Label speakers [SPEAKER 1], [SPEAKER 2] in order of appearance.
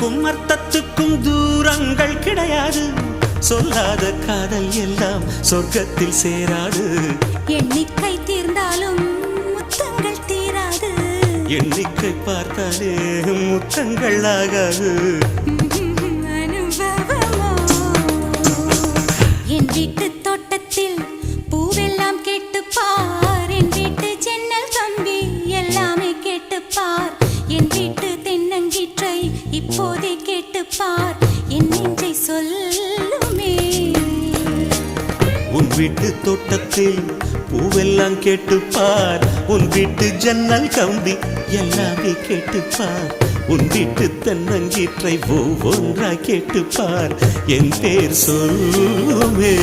[SPEAKER 1] சொல்லுக்கும் அர்த்தத்துக்கும் தூரங்கள் கிடையாது. சொல்லாத காதல் எல்லாம் சொர்க்கத்தில் சேராது.
[SPEAKER 2] எண்ணிக்கை தீர்ந்தாலும் முத்தங்கள் தீராது.
[SPEAKER 1] எண்ணிக்கை பார்த்தாலே முத்தங்கள் ஆகாது.
[SPEAKER 2] என் வீட்டு தோட்டத்தில் பூவெல்லாம் கேட்டுப்பார். என் வீட்டு ஜன்னல் கம்பி எல்லாமே கேட்டுப்பார். என் வீட்டு தென்னங்கீற்றை இப்போதே கேட்டுப்பார். என் நெஞ்சை சொல்லுமே.
[SPEAKER 1] உன் வீட்டு தோட்டத்தில் பூவெல்லாம் கேட்டுப்பார். உன் வீட்டு ஜன்னல் கம்பி எல்லாமே கேட்டுப்பார். உன் வீட்டு தென்னங்கீற்றை ஒவ்வொன்றா கேட்டுப்பார். என் பேர் சொல்லுமே.